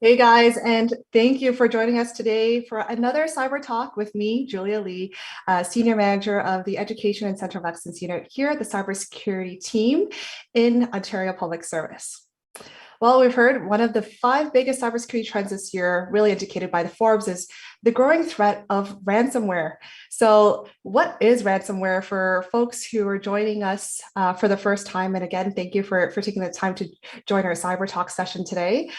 Hey guys, and thank you for joining us today for another Cyber Talk with me, Julia Lee, Senior Manager of the Education and Center of Excellence Unit here at the Cybersecurity team in Ontario Public Service. Well, we've heard one of the five biggest cybersecurity trends this year, really indicated by the Forbes, is the growing threat of ransomware. So what is ransomware for folks who are joining us for the first time? And again, thank you for taking the time to join our Cyber Talk session today.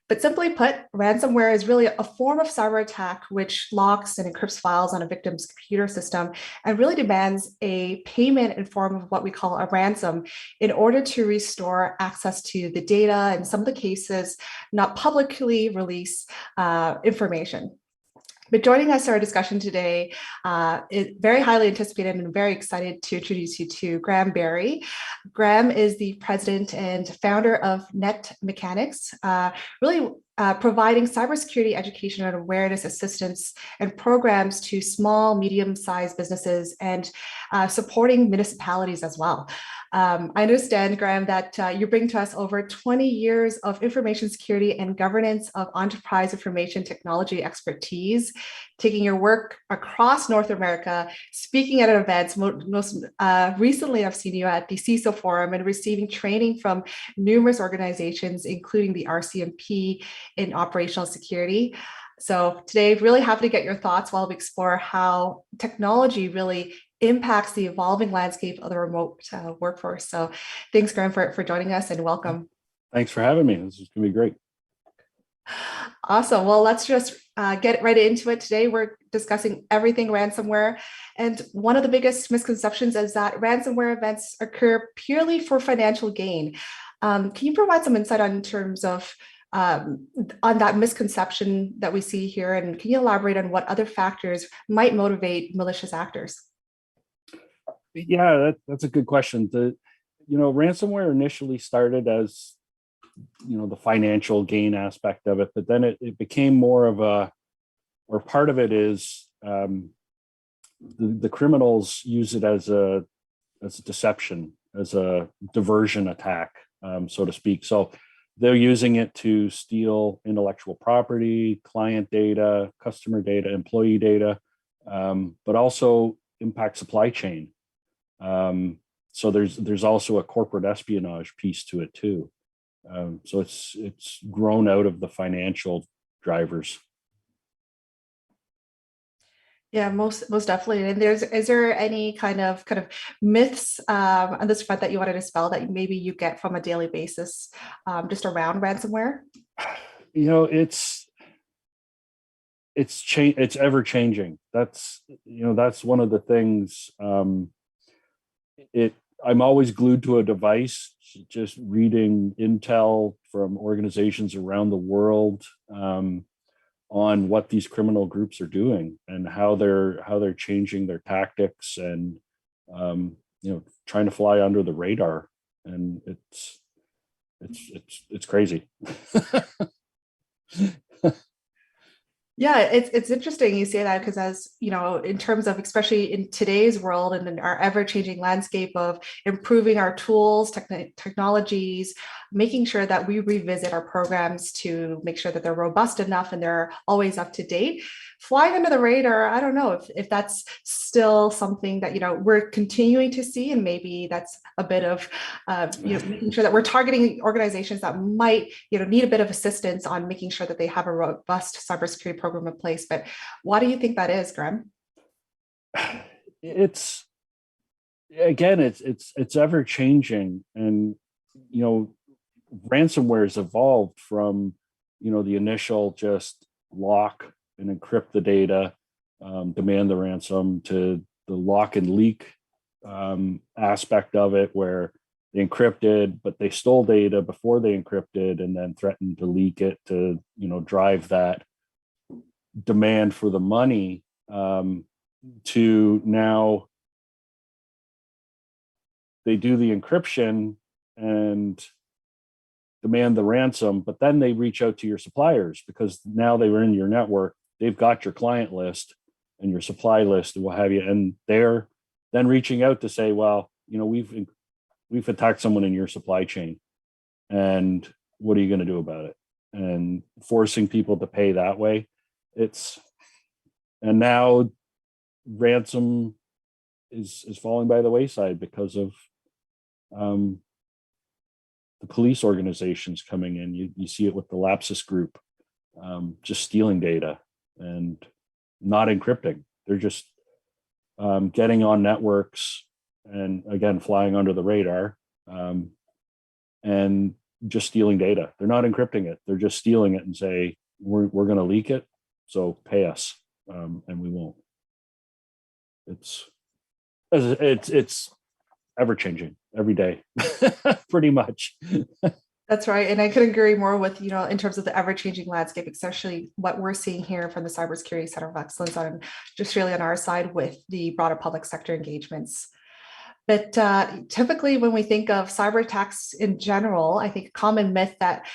But simply put, ransomware is really a form of cyber attack which locks and encrypts files on a victim's computer system and really demands a payment in form of what we call a ransom in order to restore access to the data, in some of the cases, not publicly release information. But joining us for our discussion today is very highly anticipated and very excited to introduce you to Graeme Barrie. Graeme is the president and founder of Netmechanics, really providing cybersecurity education and awareness assistance and programs to small, medium-sized businesses and supporting municipalities as well. I understand, Graeme, that you bring to us over 20 years of information security and governance of enterprise information technology expertise, taking your work across North America, speaking at events. Most recently, I've seen you at the CISO Forum and receiving training from numerous organizations, including the RCMP in operational security. So today, really happy to get your thoughts while we explore how technology really impacts the evolving landscape of the remote workforce. So thanks, Graeme, for joining us and welcome. Thanks for having me. This is going to be great. Awesome. Well, let's just get right into it. Today, we're discussing everything ransomware. And one of the biggest misconceptions is that ransomware events occur purely for financial gain. Can you provide some insight on terms of on that misconception that we see here? And can you elaborate on what other factors might motivate malicious actors? Yeah, that's a good question. Ransomware initially started as, the financial gain aspect of it, but then it became more of or part of it is the criminals use it as a deception, as a diversion attack, so to speak. So they're using it to steal intellectual property, client data, customer data, employee data, but also impact supply chain. So there's also a corporate espionage piece to it too. So it's grown out of the financial drivers. Yeah, most definitely. And is there any kind of myths on this front that you want to dispel that maybe you get from a daily basis just around ransomware? It's ever changing. That's one of the things. I'm always glued to a device, just reading intel from organizations around the world on what these criminal groups are doing and how they're changing their tactics and trying to fly under the radar. And it's crazy. Yeah, it's interesting you say that because as you know, in terms of especially in today's world and in our ever-changing landscape of improving our tools, technologies, making sure that we revisit our programs to make sure that they're robust enough and they're always up to date. Flying under the radar, I don't know if that's still something that we're continuing to see, and maybe that's a bit of making sure that we're targeting organizations that might need a bit of assistance on making sure that they have a robust cybersecurity program in place. But why do you think that is, Graeme? It's ever changing, and ransomware has evolved from the initial just lock and encrypt the data, demand the ransom, to the lock and leak aspect of it, where they encrypted, but they stole data before they encrypted and then threatened to leak it to drive that demand for the money, to now they do the encryption and demand the ransom, but then they reach out to your suppliers because now they were in your network. They've got your client list and your supply list and what have you, and they're then reaching out to say, well, we've attacked someone in your supply chain, and what are you going to do about it? and forcing people to pay that way. And now ransom is falling by the wayside because of the police organizations coming in. You see it with the Lapsus group, just stealing data and not encrypting. They're just getting on networks and, again, flying under the radar, and just stealing data. They're not encrypting it. They're just stealing it and say, we're going to leak it, so pay us, and we won't. It's ever changing every day, pretty much. That's right. And I could agree more with, in terms of the ever-changing landscape, especially what we're seeing here from the Cybersecurity Center of Excellence on just really on our side with the broader public sector engagements. But typically when we think of cyber attacks in general, I think a common myth that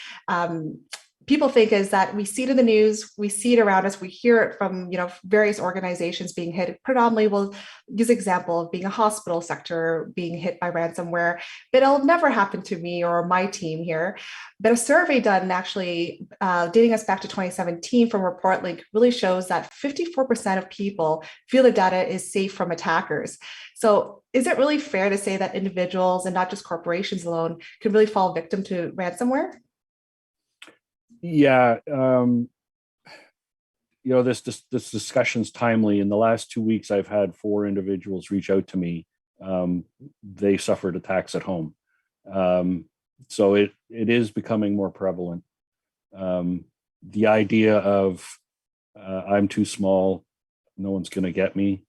people think is that we see it in the news, we see it around us, we hear it from various organizations being hit. Predominantly, we'll use example of being a hospital sector being hit by ransomware, but it'll never happen to me or my team here. But a survey done actually dating us back to 2017 from ReportLink really shows that 54% of people feel the data is safe from attackers. So is it really fair to say that individuals and not just corporations alone can really fall victim to ransomware? Yeah, this discussion's timely. In the last 2 weeks, I've had 4 individuals reach out to me. They suffered attacks at home, so it is becoming more prevalent. The idea of I'm too small, no one's going to get me.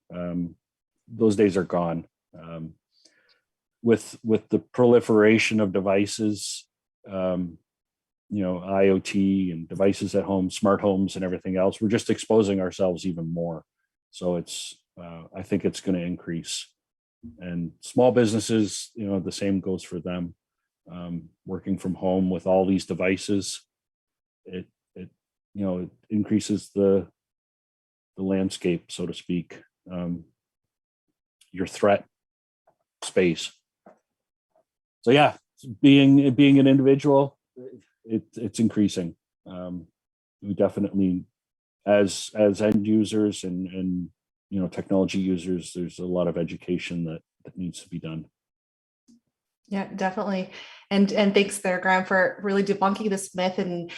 Those days are gone. With the proliferation of devices, IoT and devices at home, smart homes and everything else, we're just exposing ourselves even more. So I think it's going to increase. And small businesses, the same goes for them. Working from home with all these devices, it increases the landscape, so to speak, your threat space. So yeah, being an individual, it's increasing. We definitely, as end users and technology users, there's a lot of education that needs to be done. Yeah, definitely. And thanks there, Graeme, for really debunking this myth and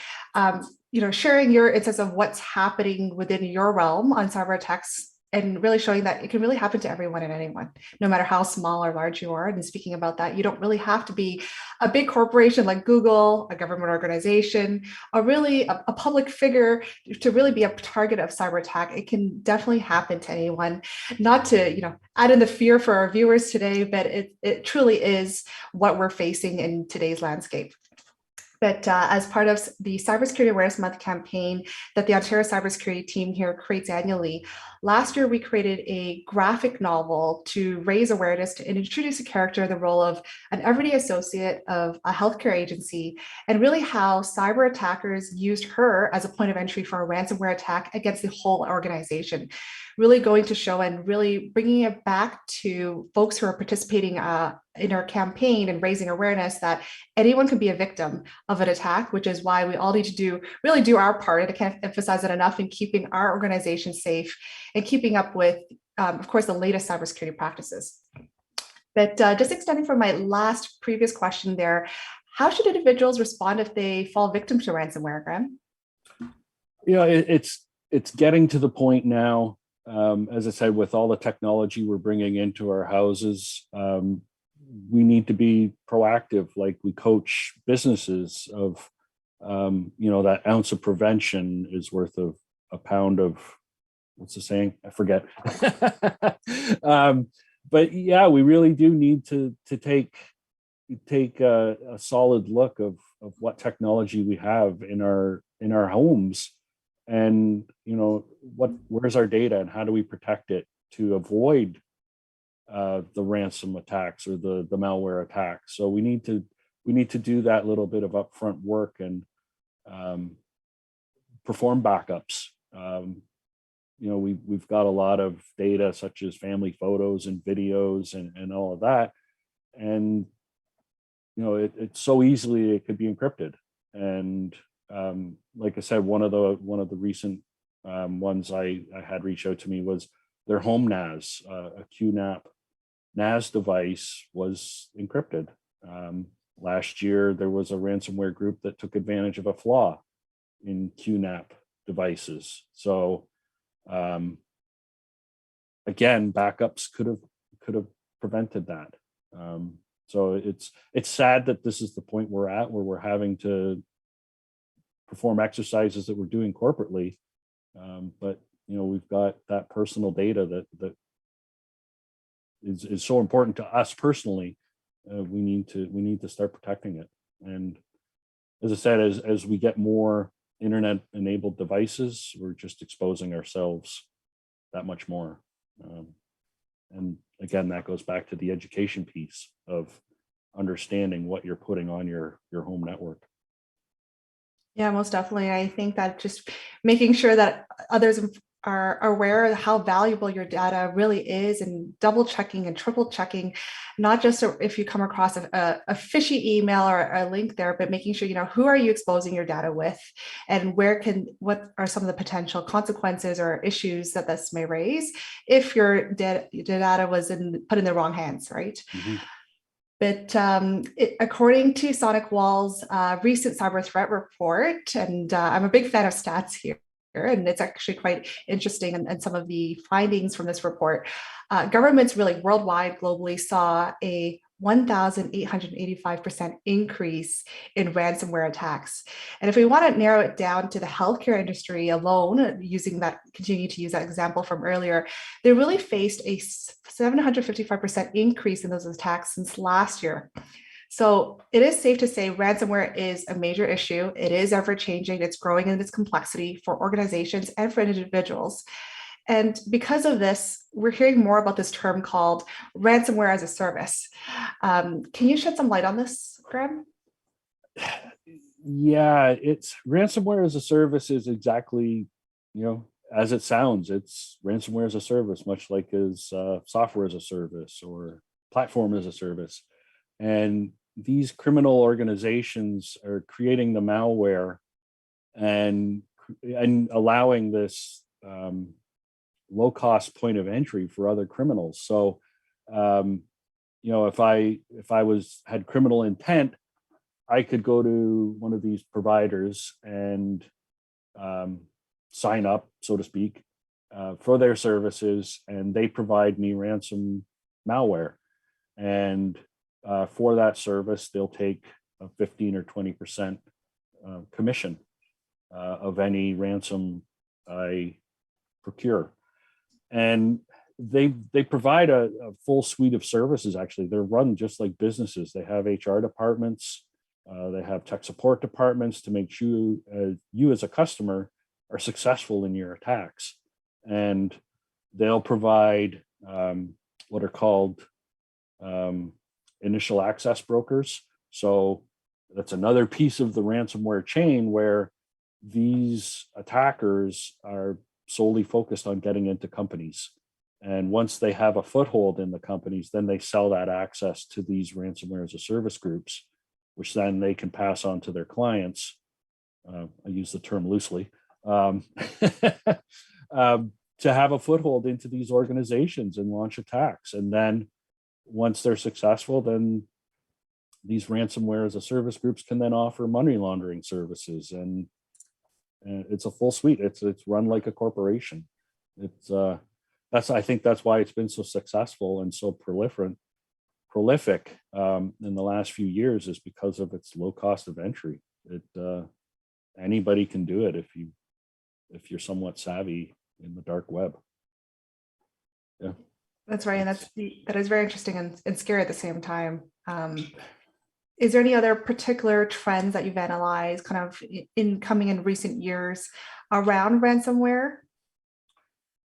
sharing your insights of what's happening within your realm on cyber attacks, and really showing that it can really happen to everyone and anyone, no matter how small or large you are. And speaking about that, you don't really have to be a big corporation like Google, a government organization, or really a public figure to really be a target of cyber attack. It can definitely happen to anyone. Not to add in the fear for our viewers today, but it truly is what we're facing in today's landscape. But as part of the Cybersecurity Awareness Month campaign that the Ontario Cybersecurity team here creates annually, last year we created a graphic novel to raise awareness to introduce a character in the role of an everyday associate of a healthcare agency, and really how cyber attackers used her as a point of entry for a ransomware attack against the whole organization. Really going to show and really bringing it back to folks who are participating in our campaign and raising awareness that anyone can be a victim of an attack, which is why we all need to really do our part. And I can't emphasize it enough in keeping our organization safe and keeping up with, of course, the latest cybersecurity practices. But just extending from my previous question there, how should individuals respond if they fall victim to ransomware, Graeme? It's getting to the point now, as I said, with all the technology we're bringing into our houses, we need to be proactive. Like we coach businesses of, that ounce of prevention is worth a pound of, what's the saying? I forget. But yeah, we really do need to take a solid look of what technology we have in our homes, and where's our data and how do we protect it to avoid the ransom attacks or the malware attacks. So we need to do that little bit of upfront work and perform backups. We've got a lot of data such as family photos and videos and all of that, and it's so easily it could be encrypted, and like I said, one of the recent ones I had reach out to me was their home NAS, a QNAP NAS device was encrypted. Last year, there was a ransomware group that took advantage of a flaw in QNAP devices. So again, backups could have prevented that. So it's sad that this is the point we're at, where we're having to perform exercises that we're doing corporately. But we've got that personal data that is so important to us personally. We need to start protecting it. And as I said, as we get more internet enabled devices, we're just exposing ourselves that much more. And again, that goes back to the education piece of understanding what you're putting on your home network. Yeah, most definitely. I think that just making sure that others are aware of how valuable your data really is, and double checking and triple checking, not just if you come across a fishy email or a link there, but making sure who are you exposing your data with, and what are some of the potential consequences or issues that this may raise if your data was put in the wrong hands, right? Mm-hmm. But according to Sonic Wall's recent cyber threat report, and I'm a big fan of stats here, and it's actually quite interesting, and some of the findings from this report, governments really worldwide, globally, saw a 1,885% increase in ransomware attacks. And if we want to narrow it down to the healthcare industry alone, continue to use that example from earlier, they really faced a 755% increase in those attacks since last year. So it is safe to say ransomware is a major issue. It is ever changing. It's growing in its complexity for organizations and for individuals. And because of this, we're hearing more about this term called ransomware as a service. Can you shed some light on this, Graeme? Yeah, it's ransomware as a service is exactly, as it sounds. It's ransomware as a service, much like as software as a service or platform as a service. And these criminal organizations are creating the malware and allowing this low cost point of entry for other criminals. So, if I had criminal intent, I could go to one of these providers and sign up, so to speak, for their services, and they provide me ransom malware. And for that service, they'll take a 15 or 20% commission of any ransom I procure. And they provide a full suite of services. Actually, they're run just like businesses. They have HR departments, they have tech support departments to make sure you as a customer are successful in your attacks. And they'll provide what are called initial access brokers. So that's another piece of the ransomware chain where these attackers are solely focused on getting into companies. And once they have a foothold in the companies, then they sell that access to these ransomware as a service groups, which then they can pass on to their clients. I use the term loosely, to have a foothold into these organizations and launch attacks. And then once they're successful, then these ransomware as a service groups can then offer money laundering services, and it's a full suite. It's run like a corporation. I think that's why it's been so successful and so prolific in the last few years, is because of its low cost of entry. Anybody can do it if you're somewhat savvy in the dark web. Yeah, that's right, and that is very interesting and scary at the same time. Is there any other particular trends that you've analyzed kind of coming in recent years around ransomware?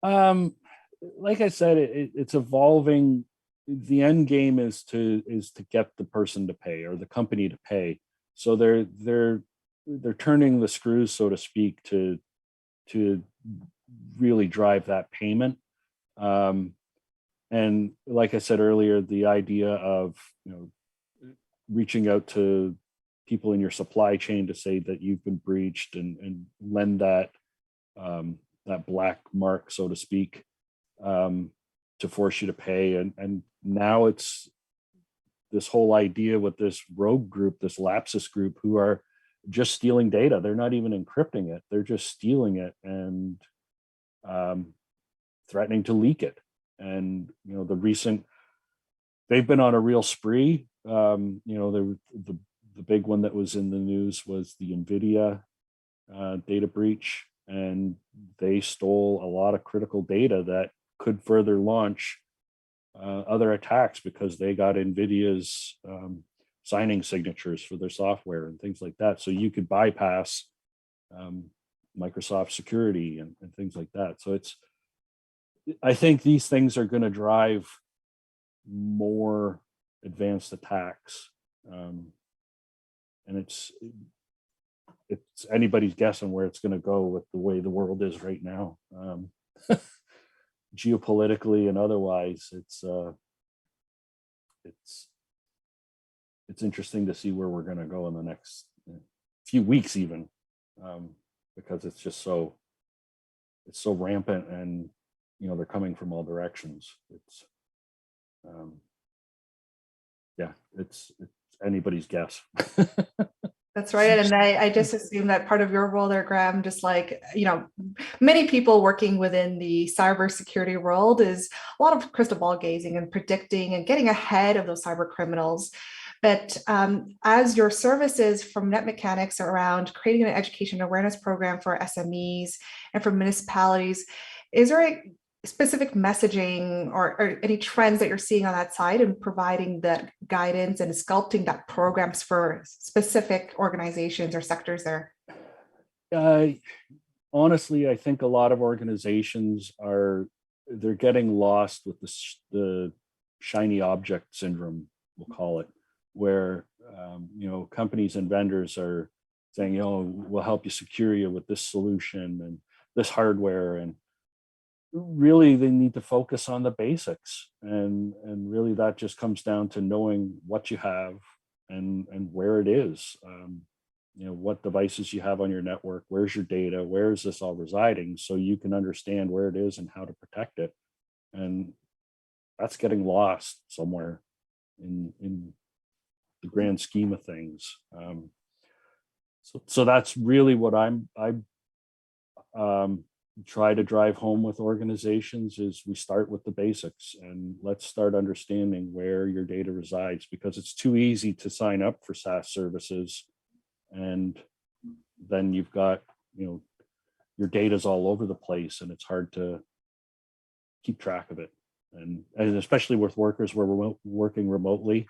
Like I said, it's evolving. The end game is to get the person to pay or the company to pay. So they're turning the screws, so to speak, to really drive that payment. And like I said earlier, the idea of reaching out to people in your supply chain to say that you've been breached and lend that that black mark, so to speak, to force you to pay. And now it's this whole idea with this rogue group, this Lapsus group, who are just stealing data. They're not even encrypting it. They're just stealing it and threatening to leak it. And, you know, they've been on a real spree. You know, the big one that was in the news was the NVIDIA data breach, and they stole a lot of critical data that could further launch other attacks, because they got NVIDIA's signing signatures for their software and things like that. So you could bypass Microsoft security and things like that. So I think these things are going to drive more advanced attacks. And it's anybody's guess on where it's going to go with the way the world is right now. Geopolitically and otherwise, it's interesting to see where we're going to go in the next few weeks, even, because it's just so rampant, and you know, they're coming from all directions. It's yeah, it's anybody's guess. That's right. And I just assume that part of your role there, Graeme, just like, you know, many people working within the cybersecurity world, is a lot of crystal ball gazing and predicting and getting ahead of those cyber criminals. But as your services from Netmechanics around creating an education awareness program for SMEs and for municipalities, is there a specific messaging or any trends that you're seeing on that side, and providing that guidance and sculpting that programs for specific organizations or sectors there? Honestly, I think a lot of organizations they're getting lost with the shiny object syndrome, we'll call it, where you know, companies and vendors are saying, you know, we'll help you secure you with this solution and this hardware, and really they need to focus on the basics, and really that just comes down to knowing what you have and where it is. You know, what devices you have on your network, where's your data, where is this all residing, so you can understand where it is and how to protect it. And that's getting lost somewhere in the grand scheme of things. So that's really what I try to drive home with organizations, is we start with the basics, and let's start understanding where your data resides, because it's too easy to sign up for SaaS services, and then you've got, you know, your data's all over the place, and it's hard to keep track of it. And especially with workers where we're working remotely,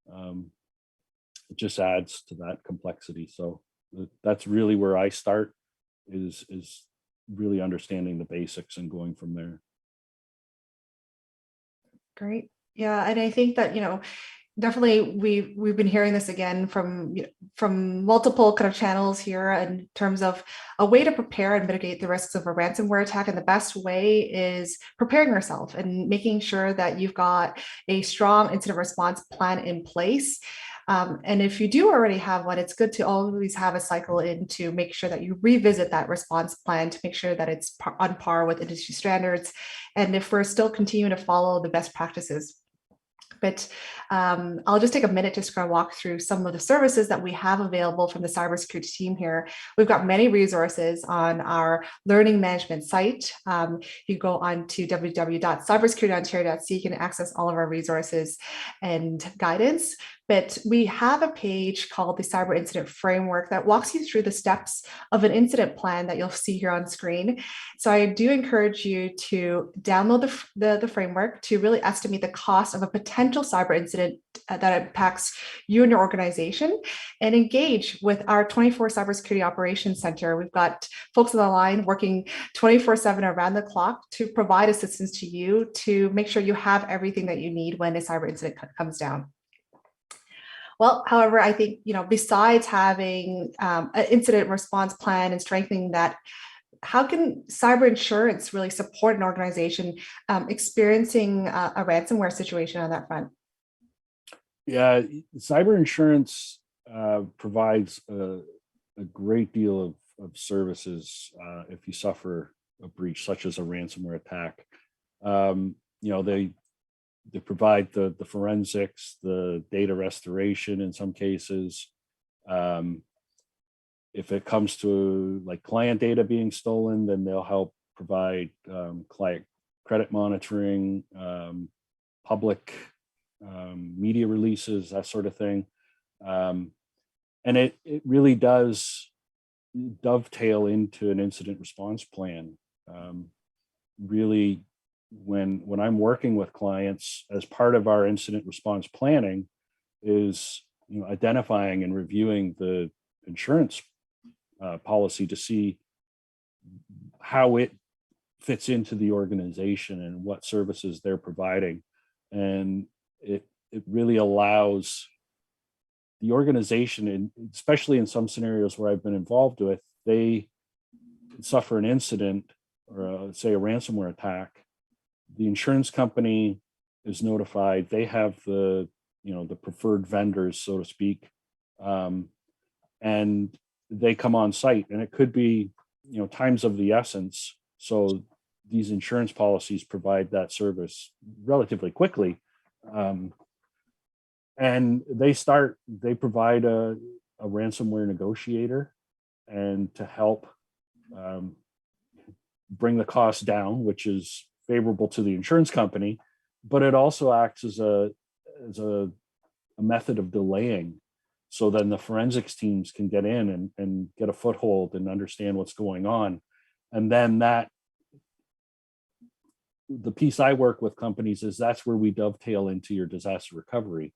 it just adds to that complexity. So that's really where I start, is really understanding the basics and going from there. Great. Yeah, and I think that, you know, definitely we've been hearing this again from multiple kind of channels here, in terms of a way to prepare and mitigate the risks of a ransomware attack. And the best way is preparing yourself and making sure that you've got a strong incident response plan in place. And if you do already have one, it's good to always have a cycle in to make sure that you revisit that response plan to make sure that it's on par with industry standards, and if we're still continuing to follow the best practices. But I'll just take a minute just to walk through some of the services that we have available from the cybersecurity team here. We've got many resources on our learning management site. You go on to www.cybersecurity.ontario.ca. You can access all of our resources and guidance. But we have a page called the Cyber Incident Framework that walks you through the steps of an incident plan that you'll see here on screen. So I do encourage you to download the framework to really estimate the cost of a potential cyber incident that impacts you and your organization, and engage with our 24 Cybersecurity Operations Center. We've got folks on the line working 24/7 around the clock to provide assistance to you to make sure you have everything that you need when a cyber incident comes down. Well, however, I think, you know, besides having an incident response plan and strengthening that, how can cyber insurance really support an organization experiencing a ransomware situation on that front? Yeah, cyber insurance provides a great deal of services if you suffer a breach, such as a ransomware attack. They provide the forensics, the data restoration in some cases. If it comes to like client data being stolen, then they'll help provide client credit monitoring, public media releases, that sort of thing. And it really does dovetail into an incident response plan. Really, when I'm working with clients, as part of our incident response planning is identifying and reviewing the insurance policy to see how it fits into the organization and what services they're providing. And it really allows the organization, and especially in some scenarios where I've been involved with, they suffer an incident or say a ransomware attack. The insurance company is notified. They have the preferred vendors, so to speak, and they come on site. And it could be times of the essence. So these insurance policies provide that service relatively quickly. And they provide a ransomware negotiator and to help bring the cost down, which is favorable to the insurance company, but it also acts as a method of delaying. So then the forensics teams can get in and get a foothold and understand what's going on. And then the piece I work with companies is that's where we dovetail into your disaster recovery.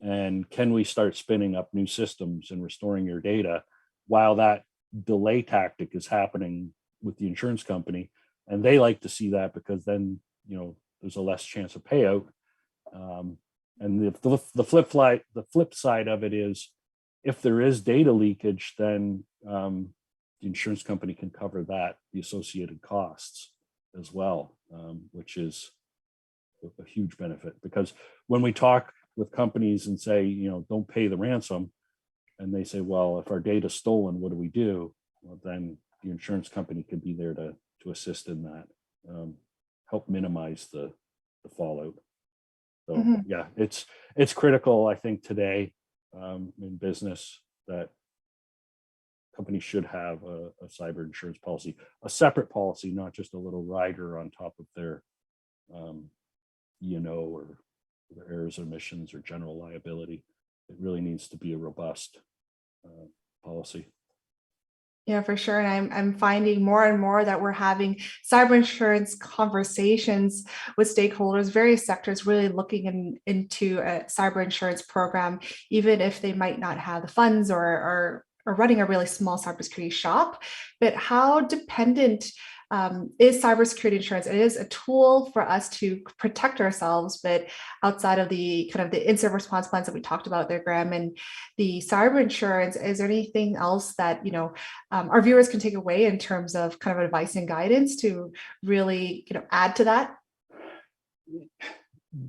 And can we start spinning up new systems and restoring your data while that delay tactic is happening with the insurance company? And they like to see that because then, there's a less chance of payout. And the flip side of it is if there is data leakage, then the insurance company can cover the associated costs as well, which is a huge benefit. Because when we talk with companies and say, don't pay the ransom, and they say, well, if our data's stolen, what do we do? Well, then the insurance company could be there to assist in that, help minimize the fallout. So yeah, it's critical, I think, today in business that companies should have a cyber insurance policy, a separate policy, not just a little rider on top of their or their errors or omissions or general liability. It really needs to be a robust policy. Yeah, for sure. And I'm finding more and more that we're having cyber insurance conversations with stakeholders, various sectors really looking into a cyber insurance program, even if they might not have the funds or running a really small cybersecurity shop. But how dependent is cybersecurity insurance? It is a tool for us to protect ourselves, but outside of the kind of the incident response plans that we talked about there, Graeme, and the cyber insurance, is there anything else that our viewers can take away in terms of kind of advice and guidance to really add to that?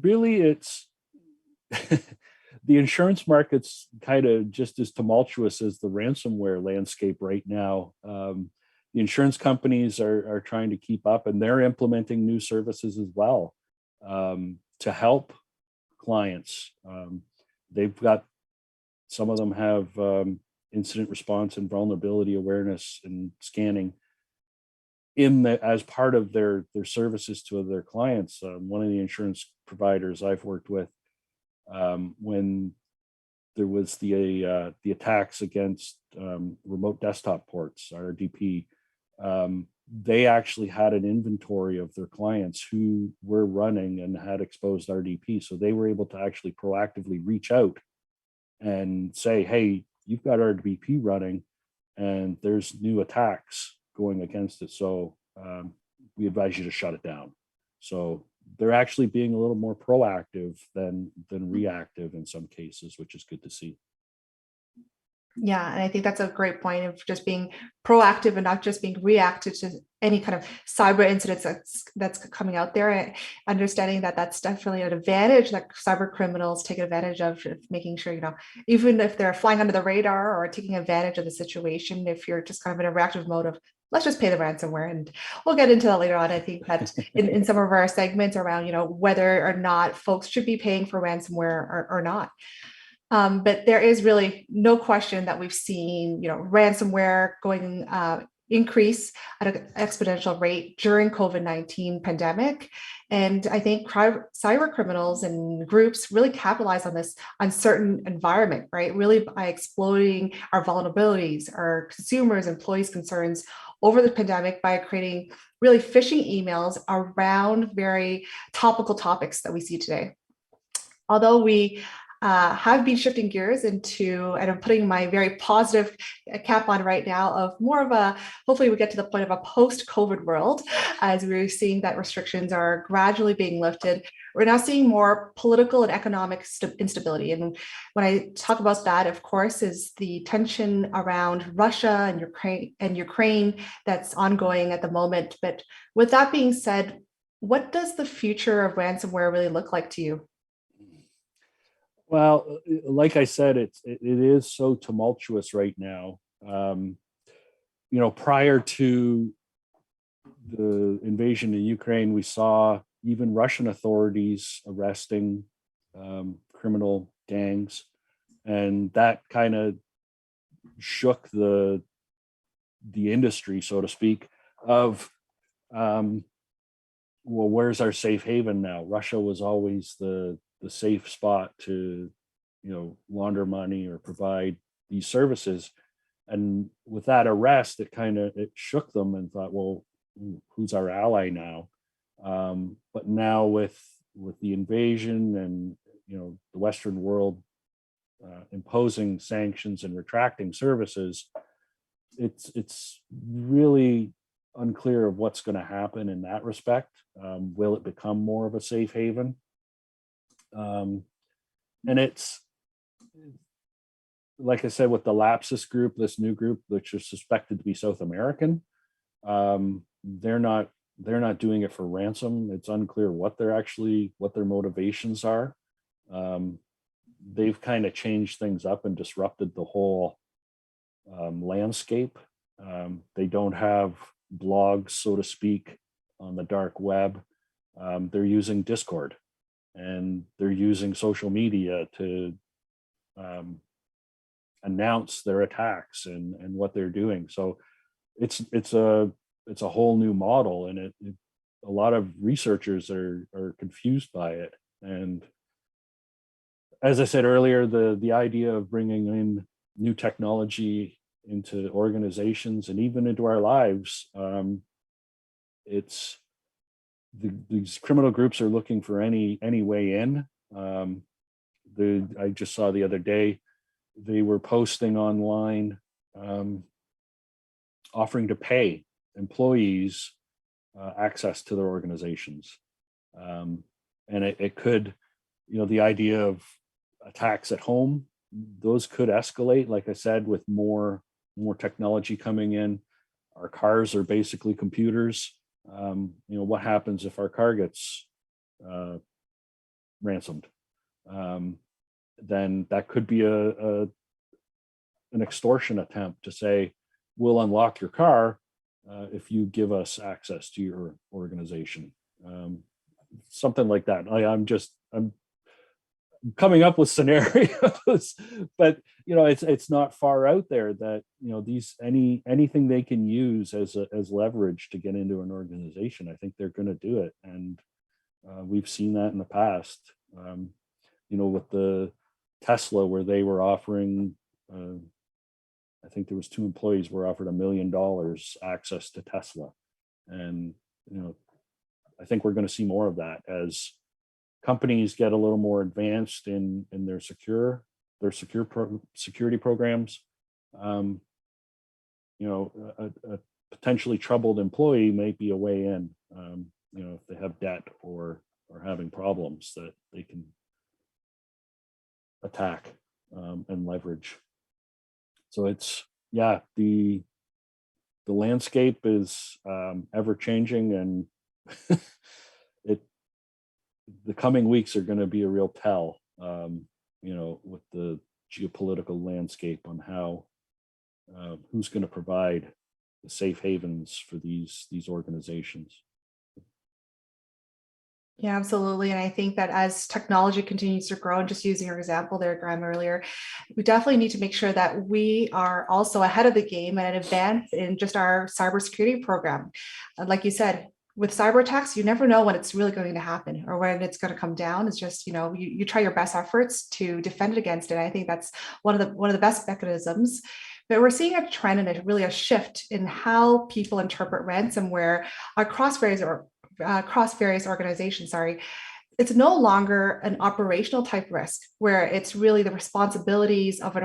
Really, it's the insurance market's kind of just as tumultuous as the ransomware landscape right now. The insurance companies are trying to keep up, and they're implementing new services as well to help clients. They've got, some of them have incident response and vulnerability awareness and scanning as part of their services to their clients. One of the insurance providers I've worked with, when there was the attacks against remote desktop ports, RDP, they actually had an inventory of their clients who were running and had exposed RDP. So they were able to actually proactively reach out and say, hey, you've got RDP running and there's new attacks going against it. So we advise you to shut it down. So they're actually being a little more proactive than reactive in some cases, which is good to see. Yeah, and I think that's a great point of just being proactive and not just being reactive to any kind of cyber incidents that's coming out there. Understanding that that's definitely an advantage that cyber criminals take advantage of making sure, even if they're flying under the radar or taking advantage of the situation, if you're just kind of in a reactive mode of let's just pay the ransomware. And we'll get into that later on. I think that in some of our segments around, whether or not folks should be paying for ransomware or not. But there is really no question that we've seen, ransomware going increase at an exponential rate during COVID-19 pandemic. And I think cyber criminals and groups really capitalize on this uncertain environment, right? Really by exploiting our vulnerabilities, our consumers, employees' concerns over the pandemic by creating really phishing emails around very topical topics that we see today. Although we have been shifting gears into, and I'm putting my very positive cap on right now of more of a, hopefully we get to the point of a post-COVID world, as we're seeing that restrictions are gradually being lifted. We're now seeing more political and economic instability. And when I talk about that, of course, is the tension around Russia and Ukraine that's ongoing at the moment. But with that being said, what does the future of ransomware really look like to you? Well, like I said, it is so tumultuous right now. Prior to the invasion of Ukraine, we saw even Russian authorities arresting criminal gangs, and that kind of shook the industry, so to speak, of well, where's our safe haven now? Russia was always the safe spot to, launder money or provide these services. And with that arrest, it shook them and thought, well, who's our ally now? But now with the invasion and the Western world imposing sanctions and retracting services, it's really unclear of what's going to happen in that respect. Will it become more of a safe haven? And it's, like I said, with the Lapsus group, this new group, which is suspected to be South American, they're not doing it for ransom. It's unclear what their motivations are. They've kind of changed things up and disrupted the whole landscape. They don't have blogs, so to speak, on the dark web. They're using Discord, and they're using social media to announce their attacks and what they're doing. So it's a whole new model, and a lot of researchers are confused by it. And as I said earlier, the idea of bringing in new technology into organizations and even into our lives, these criminal groups are looking for any way in. I just saw the other day they were posting online, offering to pay employees access to their organizations, and it could, the idea of attacks at home, those could escalate. Like I said, with more technology coming in, our cars are basically computers. What happens if our car gets ransomed? Then that could be an extortion attempt to say, we'll unlock your car if you give us access to your organization. Something like that. I'm coming up with scenarios, but it's not far out there that anything they can use as leverage to get into an organization. I think they're going to do it, and we've seen that in the past. With the Tesla, where they were offering, I think there was 2 employees were offered $1 million access to Tesla, and I think we're going to see more of that as companies get a little more advanced in their security programs. A potentially troubled employee may be a way in, if they have debt or having problems that they can attack and leverage. So it's, yeah, the landscape is ever changing, and it the coming weeks are going to be a real tell, with the geopolitical landscape on how who's going to provide the safe havens for these organizations. Yeah, absolutely. And I think that as technology continues to grow, and just using your example there, Graeme, earlier, we definitely need to make sure that we are also ahead of the game and advance in just our cybersecurity program. Like you said, with cyber attacks, you never know when it's really going to happen or when it's going to come down. It's just, you try your best efforts to defend it against it. I think that's one of the best mechanisms. But we're seeing a trend and really a shift in how people interpret ransomware across various organizations, it's no longer an operational type risk where it's really the responsibilities of an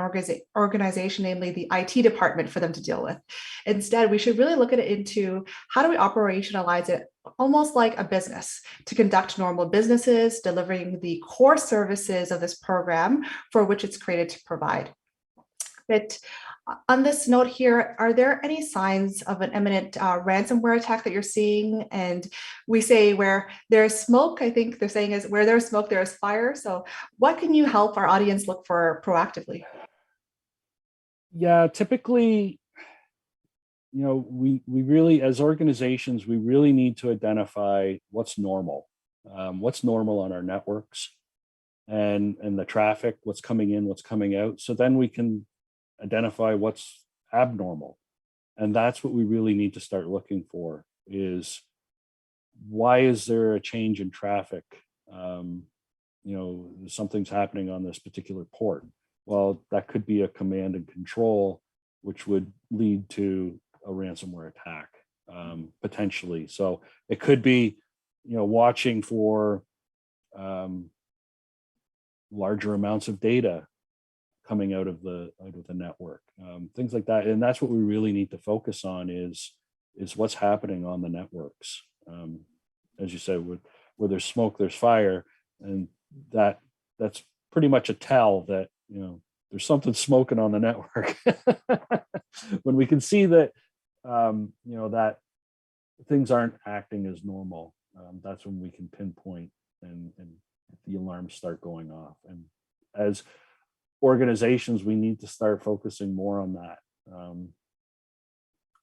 organization, namely the IT department, for them to deal with. Instead, we should really look at it into how do we operationalize it almost like a business to conduct normal businesses, delivering the core services of this program for which it's created to provide. But on this note here, are there any signs of an imminent ransomware attack that you're seeing? And we say where there's smoke, I think they're saying is where there's smoke, there's fire. So what can you help our audience look for proactively? Yeah, typically, we really, as organizations, we really need to identify what's normal on our networks, and the traffic, what's coming in, what's coming out. So then we can identify what's abnormal. And that's what we really need to start looking for is, why is there a change in traffic? Something's happening on this particular port. Well, that could be a command and control, which would lead to a ransomware attack, potentially. So it could be, watching for larger amounts of data coming out of the network, things like that. And that's what we really need to focus on is what's happening on the networks. As you said, where there's smoke, there's fire, and that's pretty much a tell that there's something smoking on the network. When we can see that that things aren't acting as normal, that's when we can pinpoint and the alarms start going off. And as organizations, we need to start focusing more on that,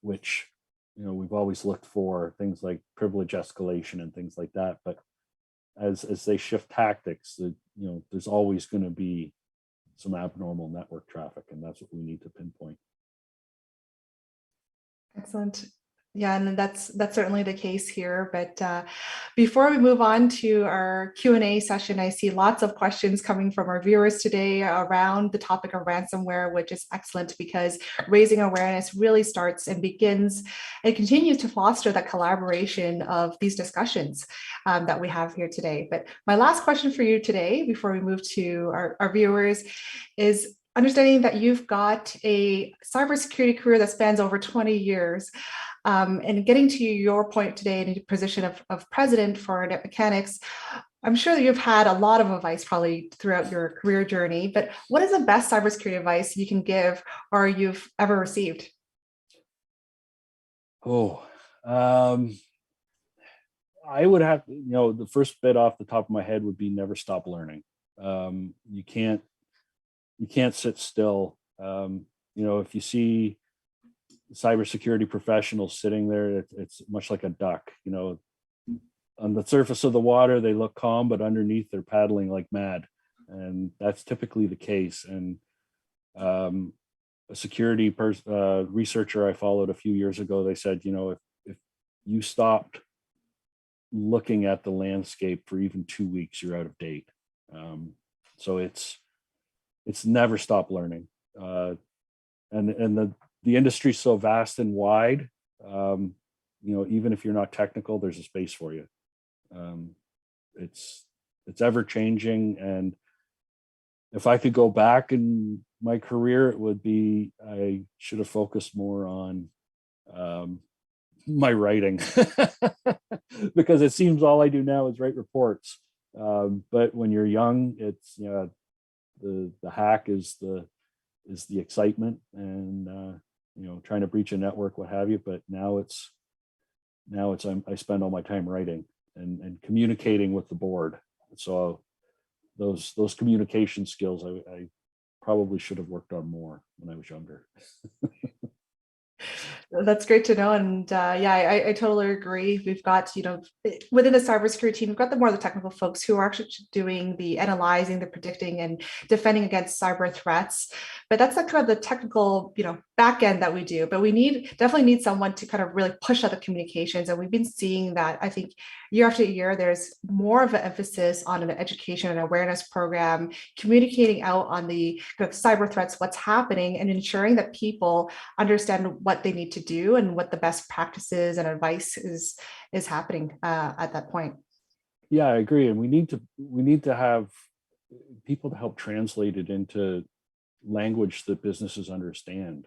which we've always looked for things like privilege escalation and things like that. But as they shift tactics, there's always going to be some abnormal network traffic, and that's what we need to pinpoint. Excellent. Yeah, and that's certainly the case here. But before we move on to our Q&A session, I see lots of questions coming from our viewers today around the topic of ransomware, which is excellent because raising awareness really starts and begins and continues to foster that collaboration of these discussions that we have here today. But my last question for you today, before we move to our viewers, is understanding that you've got a cybersecurity career that spans over 20 years. And getting to your point today in the position of president for Netmechanics, I'm sure that you've had a lot of advice probably throughout your career journey, but what is the best cybersecurity advice you can give or you've ever received? Oh, I would have, the first bit off the top of my head would be never stop learning. You can't sit still. If you see cybersecurity professionals sitting there, it's much like a duck. On the surface of the water, they look calm, but underneath they're paddling like mad. And that's typically the case. And a security researcher I followed a few years ago, they said, if you stopped looking at the landscape for even 2 weeks, you're out of date. So it's never stop learning. And the industry's so vast and wide, even if you're not technical, there's a space for you. It's ever changing. And if I could go back in my career, it would be, I should have focused more on my writing because it seems all I do now is write reports. But when you're young, it's, the hack is the is the excitement and trying to breach a network, what have you. But I spend all my time writing and communicating with the board. So those communication skills I probably should have worked on more when I was younger. That's great to know. And yeah, I totally agree. We've got, within the cybersecurity team, we've got the more the technical folks who are actually doing the analyzing, the predicting and defending against cyber threats. But that's the kind of the technical, back end that we do. But we definitely need someone to kind of really push out the communications. And we've been seeing that, I think, year after year, there's more of an emphasis on an education and awareness program, communicating out on the kind of cyber threats, what's happening, and ensuring that people understand what they need to do and what the best practices and advice is happening at that point. Yeah, I agree. And we need to have people to help translate it into language that businesses understand.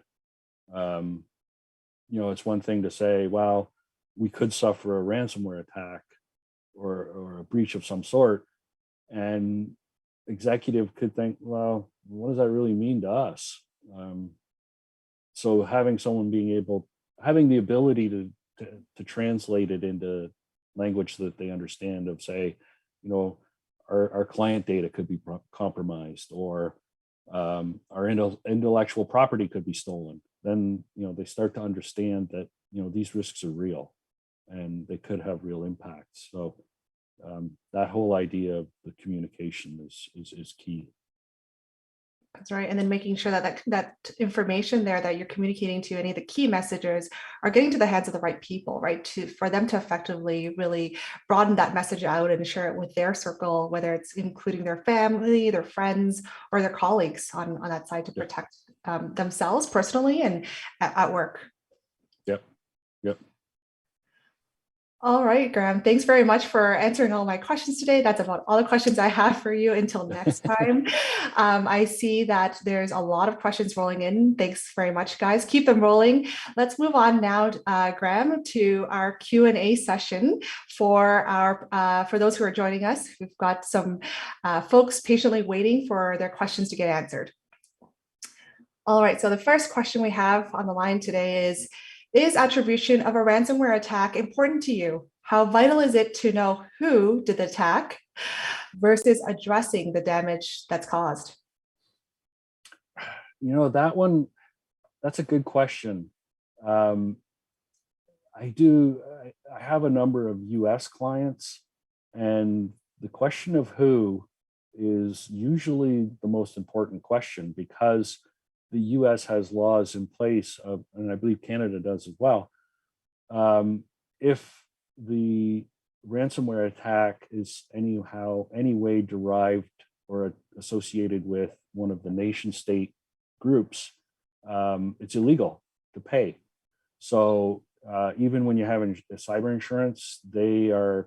It's one thing to say, well, we could suffer a ransomware attack or a breach of some sort, and executive could think, well, what does that really mean to us? So having someone having the ability to translate it into language that they understand, of say, our client data could be compromised, or our intellectual property could be stolen, then they start to understand that these risks are real and they could have real impacts. So that whole idea of the communication is key. That's right. And then making sure that information there that you're communicating to, any of the key messages, are getting to the hands of the right people, right? For them to effectively really broaden that message out and share it with their circle, whether it's including their family, their friends, or their colleagues on that side, to protect themselves personally and at work. Yep. All right, Graeme, thanks very much for answering all my questions today. That's about all the questions I have for you. Until next time. I see that there's a lot of questions rolling in. Thanks very much, guys. Keep them rolling. Let's move on now, Graeme, to our Q&A session for those who are joining us. We've got some folks patiently waiting for their questions to get answered. All right, so the first question we have on the line today is attribution of a ransomware attack important to you? How vital is it to know who did the attack versus addressing the damage that's caused? That's a good question. I have a number of US clients, and the question of who is usually the most important question, because the US has laws in place, and I believe Canada does as well. If the ransomware attack is any way derived or associated with one of the nation state groups, it's illegal to pay. So even when you have cyber insurance, they're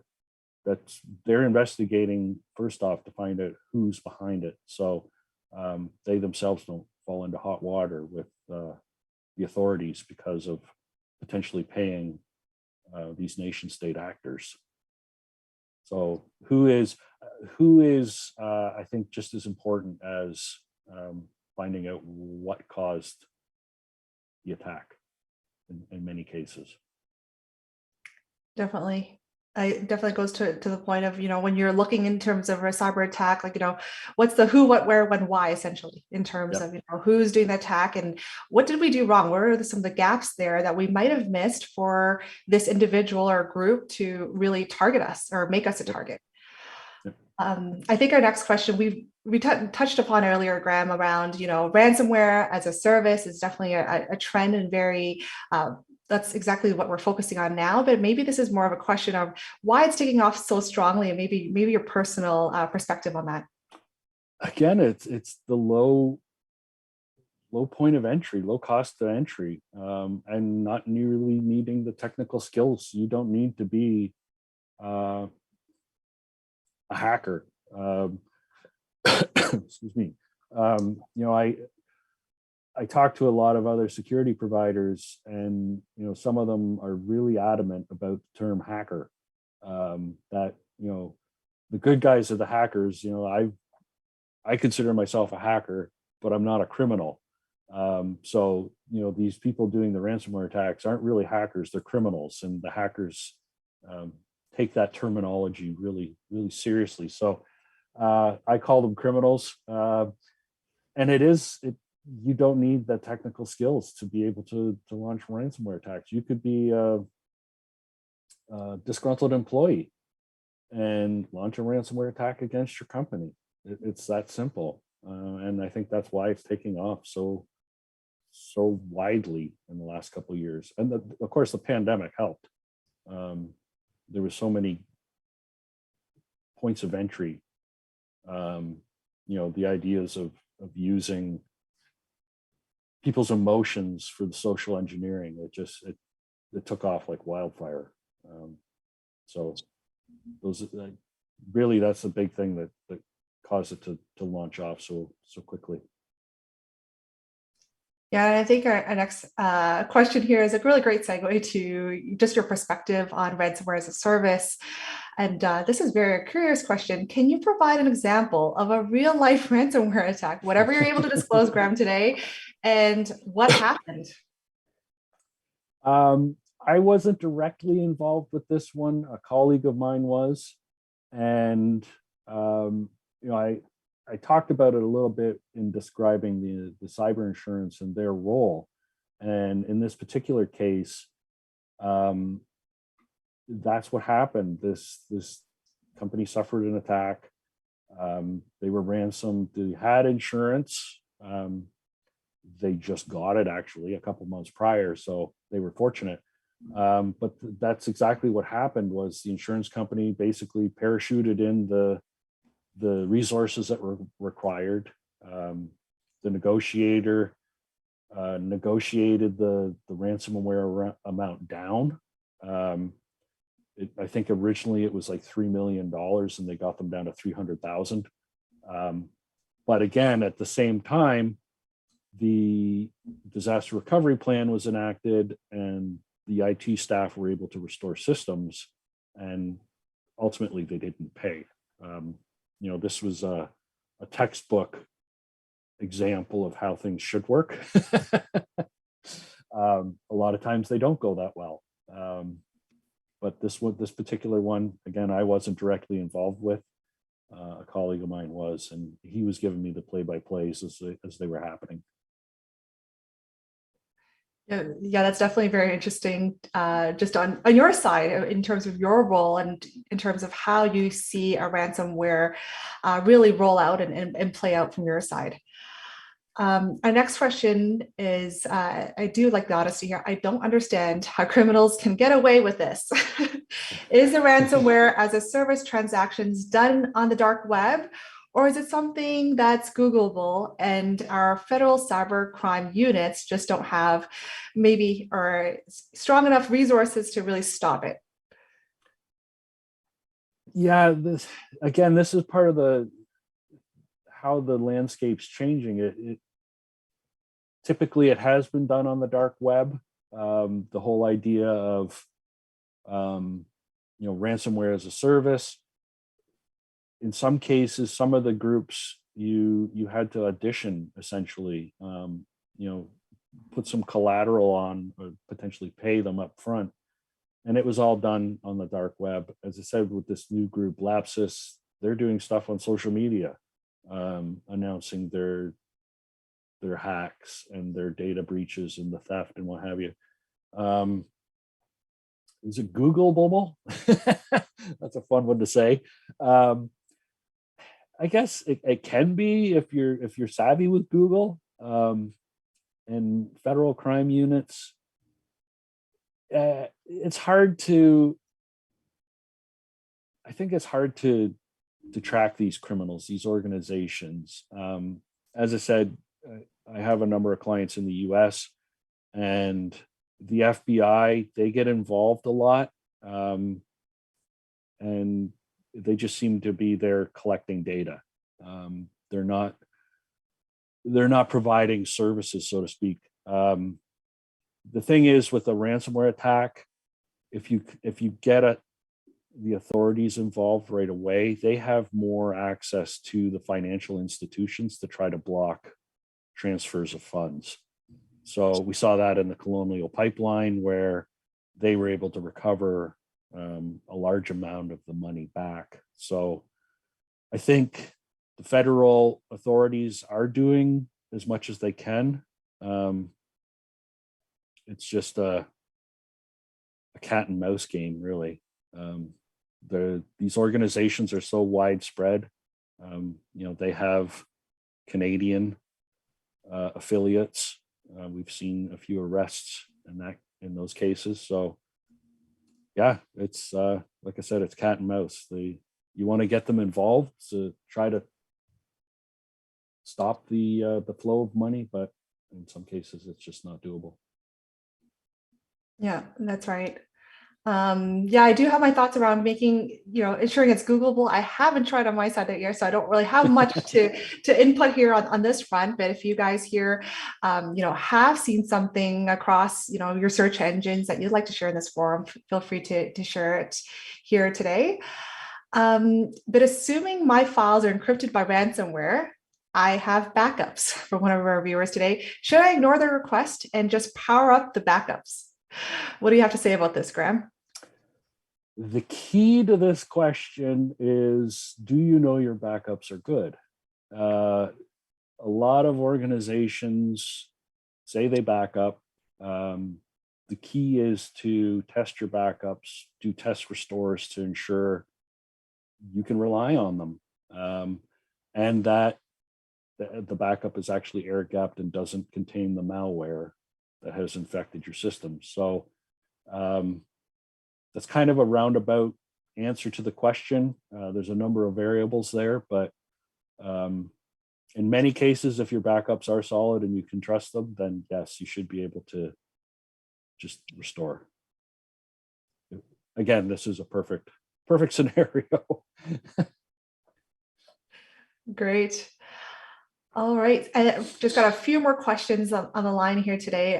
investigating first off to find out who's behind it. So they themselves don't fall into hot water with the authorities because of potentially paying these nation state actors. So who is I think just as important as finding out what caused the attack in many cases. Definitely. It definitely goes to the point of, when you're looking in terms of a cyber attack, like, what's the who, what, where, when, why, essentially, in terms of, who's doing the attack and what did we do wrong? What are some of the gaps there that we might have missed for this individual or group to really target us or make us a target? I think our next question we touched upon earlier, Graeme, around, ransomware as a service is definitely a trend and very that's exactly what we're focusing on now, but maybe this is more of a question of why it's taking off so strongly, and maybe your personal perspective on that. Again, it's the low point of entry, low cost of entry, and not nearly needing the technical skills. You don't need to be a hacker. Excuse me. I talk to a lot of other security providers, and some of them are really adamant about the term hacker. That the good guys are the hackers. I consider myself a hacker, but I'm not a criminal. So, these people doing the ransomware attacks aren't really hackers, they're criminals, and the hackers take that terminology really, really seriously. So I call them criminals. And you don't need the technical skills to be able to launch ransomware attacks. You could be a disgruntled employee and launch a ransomware attack against your company. It's that simple. And I think that's why it's taking off so widely in the last couple of years. And of course, the pandemic helped. There were so many points of entry. The ideas of using people's emotions for the social engineering, it took off like wildfire. So those really, that's the big thing that caused it to launch off so quickly. Yeah, and I think our next question here is a really great segue to just your perspective on ransomware as a service. And this is a very curious question. Can you provide an example of a real life ransomware attack, whatever you're able to disclose, Graeme, today, and what happened? I wasn't directly involved with this one. A colleague of mine was, and I talked about it a little bit in describing the cyber insurance and their role. And in this particular case, that's what happened. This company suffered an attack. They were ransomed. They had insurance. They just got it actually a couple months prior, so they were fortunate. But that's exactly what happened. Was the insurance company basically parachuted in the resources that were required. The negotiator negotiated the ransomware amount down. I think originally it was like $3 million, and they got them down to 300,000. But again, at the same time, the disaster recovery plan was enacted, and the IT staff were able to restore systems, and ultimately they didn't pay. This was a textbook example of how things should work. A lot of times they don't go that well. But this particular one, again, I wasn't directly involved with. A colleague of mine was, and he was giving me the play-by-plays as they were happening. Yeah, that's definitely very interesting. Just on your side, in terms of your role and in terms of how you see a ransomware really roll out and play out from your side. Our next question is, I do like the honesty here. I don't understand how criminals can get away with this. Is the ransomware as a service transactions done on the dark web, or is it something that's Googleable and our federal cyber crime units just don't have maybe or strong enough resources to really stop it? Yeah, this is part of how the landscape's changing. Typically it has been done on the dark web. The whole idea of ransomware as a service. In some cases, some of the groups you had to audition, essentially, put some collateral on, or potentially pay them up front. And it was all done on the dark web. As I said, with this new group, Lapsus, they're doing stuff on social media, announcing their hacks and their data breaches and the theft and what have you. Is it Googleable? That's a fun one to say. I guess it can be if you're savvy with Google, and federal crime units. It's hard to. I think it's hard to track these criminals, these organizations. As I said, I have a number of clients in the U.S. and the FBI. They get involved a lot, and they just seem to be there collecting data. They're not providing services, so to speak. The thing is, with a ransomware attack, if you get the authorities involved right away, they have more access to the financial institutions to try to block transfers of funds. So we saw that in the Colonial Pipeline, where they were able to recover a large amount of the money back. So I think the federal authorities are doing as much as they can. It's just a cat and mouse game, really. These organizations are so widespread. They have Canadian affiliates. We've seen a few arrests in those cases. So yeah, it's like I said, it's cat and mouse. You want to get them involved to try to stop the flow of money, but in some cases it's just not doable. Yeah, that's right. Yeah, I do have my thoughts around making, ensuring it's Googleable. I haven't tried on my side yet, so I don't really have much to input here on this front. But if you guys here, have seen something across, your search engines that you'd like to share in this forum, feel free to share it here today. But assuming my files are encrypted by ransomware, I have backups for one of our viewers today. Should I ignore their request and just power up the backups? What do you have to say about this, Graeme? The key to this question is, do you know your backups are good? A lot of organizations say they back up. The key is to test your backups, do test restores to ensure you can rely on them, and that the backup is actually air gapped and doesn't contain the malware that has infected your system. So that's kind of a roundabout answer to the question. There's a number of variables there, but in many cases, if your backups are solid and you can trust them, then yes, you should be able to just restore. Again, this is a perfect scenario. Great. All right. I've just got a few more questions on the line here today.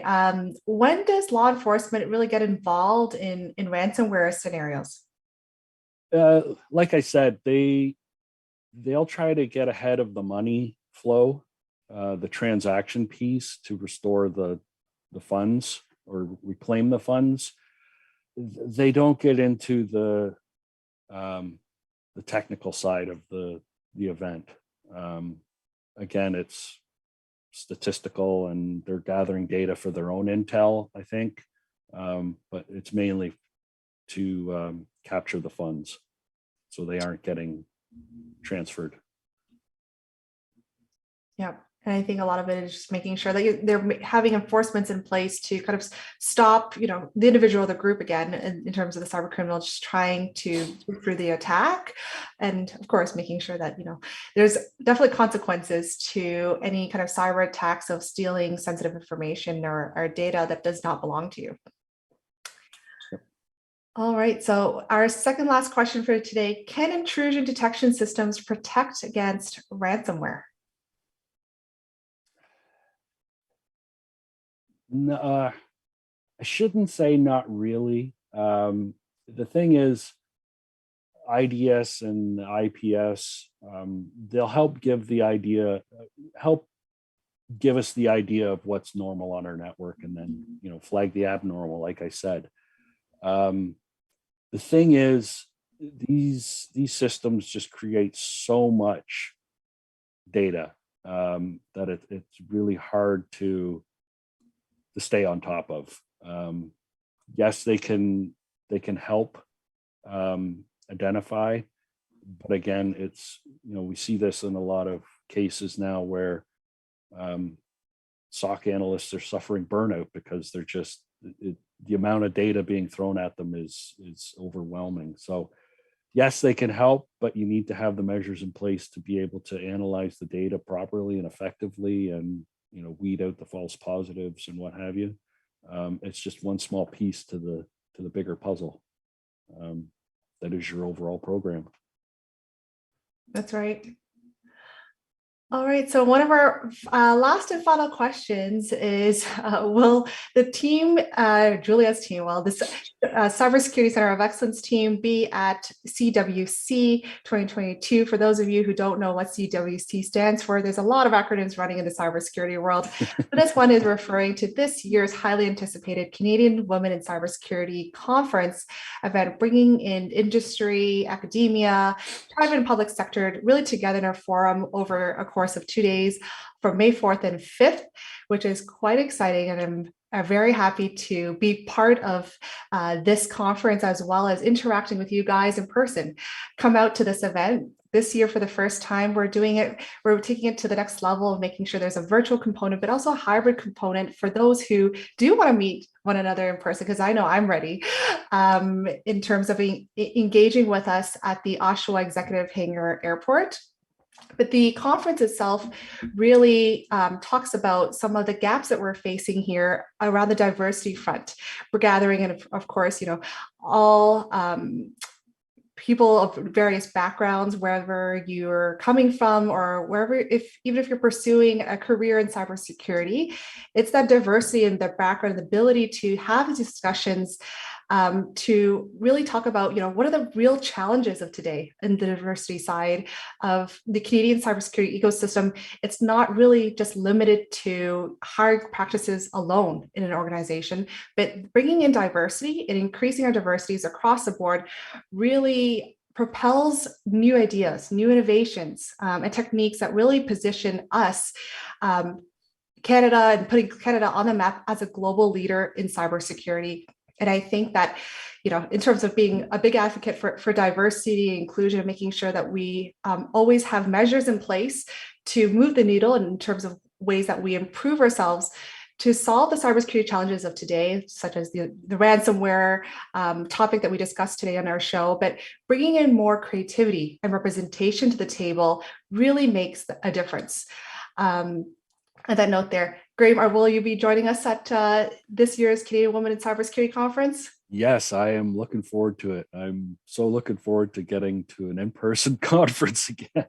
When does law enforcement really get involved in ransomware scenarios? Like I said, they'll try to get ahead of the money flow, the transaction piece, to restore the funds or reclaim the funds. They don't get into the technical side of the event. Again, it's statistical and they're gathering data for their own intel, I think, but it's mainly to capture the funds so they aren't getting transferred. Yeah. And I think a lot of it is just making sure that they're having enforcements in place to kind of stop, the individual or the group, again, in terms of the cyber criminal, just trying to get through the attack. And of course, making sure that, there's definitely consequences to any kind of cyber attacks of stealing sensitive information or data that does not belong to you. Yep. All right. So our second last question for today: can intrusion detection systems protect against ransomware? No, I shouldn't say not really. The thing is, IDS and IPS, they'll help give us the idea of what's normal on our network, and then flag the abnormal, like I said. The thing is, these systems just create so much data that it's really hard to stay on top of. Yes, they can help identify, but again, it's we see this in a lot of cases now where SOC analysts are suffering burnout because they're just the amount of data being thrown at them is overwhelming. So yes, they can help, but you need to have the measures in place to be able to analyze the data properly and effectively, and weed out the false positives and what have you. It's just one small piece to the bigger puzzle that is your overall program. That's right. All right, so one of our last and final questions is, will the team, Julia's team, well, this Cybersecurity Center of Excellence team be at CWC 2022? For those of you who don't know what CWC stands for, there's a lot of acronyms running in the cybersecurity world. But this one is referring to this year's highly anticipated Canadian Women in Cybersecurity Conference event, bringing in industry, academia, private and public sector really together in a forum over a course of 2 days from May 4th and 5th, which is quite exciting. And I'm very happy to be part of this conference, as well as interacting with you guys in person. Come out to this event. This year, for the first time, we're taking it to the next level of making sure there's a virtual component, but also a hybrid component for those who do want to meet one another in person, because I know I'm ready, in terms of engaging with us at the Oshawa Executive Hangar Airport. But the conference itself really talks about some of the gaps that we're facing here around the diversity front. We're gathering, and of course, all people of various backgrounds, wherever you're coming from, or wherever, even if you're pursuing a career in cybersecurity, it's that diversity and the background, the ability to have discussions to really talk about, what are the real challenges of today in the diversity side of the Canadian cybersecurity ecosystem. It's not really just limited to hard practices alone in an organization, but bringing in diversity and increasing our diversities across the board really propels new ideas, new innovations, and techniques that really position us, Canada, and putting Canada on the map as a global leader in cybersecurity. And I think that, in terms of being a big advocate for diversity, inclusion, making sure that we always have measures in place to move the needle in terms of ways that we improve ourselves to solve the cybersecurity challenges of today, such as the ransomware topic that we discussed today on our show, but bringing in more creativity and representation to the table really makes a difference. On that note there, Graeme, will you be joining us at this year's Canadian Women in Cybersecurity Conference? Yes, I am looking forward to it. I'm so looking forward to getting to an in-person conference again.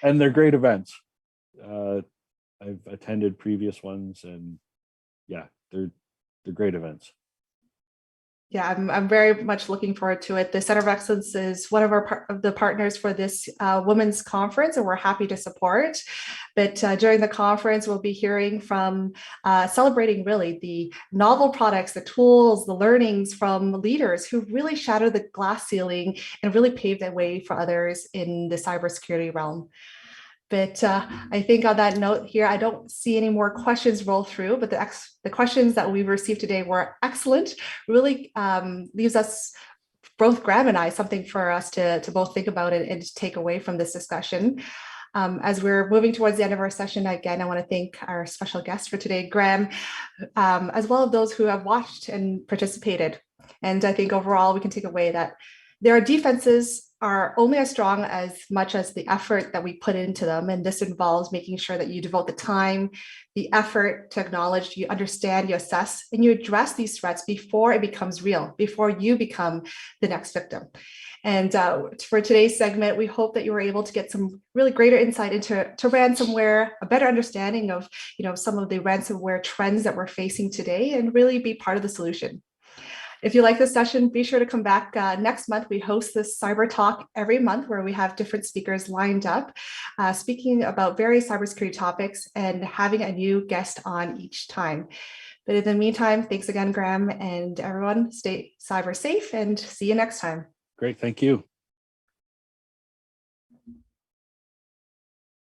And they're great events. I've attended previous ones, and yeah, they're great events. Yeah, I'm very much looking forward to it. The Center of Excellence is one of the partners for this women's conference, and we're happy to support. But during the conference, we'll be hearing from, celebrating really the novel products, the tools, the learnings from leaders who really shattered the glass ceiling and really paved the way for others in the cybersecurity realm. But I think on that note here, I don't see any more questions roll through, but the questions that we've received today were excellent. Really leaves us, both Graeme and I, something for us to both think about and to take away from this discussion. As we're moving towards the end of our session, again, I want to thank our special guest for today, Graeme, as well as those who have watched and participated. And I think overall, we can take away that their defenses are only as strong as much as the effort that we put into them. And this involves making sure that you devote the time, the effort to acknowledge, you understand, you assess, and you address these threats before it becomes real, before you become the next victim. And for today's segment, we hope that you were able to get some really greater insight into ransomware, a better understanding of some of the ransomware trends that we're facing today, and really be part of the solution. If you like this session, be sure to come back next month. We host this Cyber Talk every month where we have different speakers lined up, speaking about various cybersecurity topics and having a new guest on each time. But in the meantime, thanks again, Graeme, and everyone, stay cyber safe and see you next time. Great, thank you.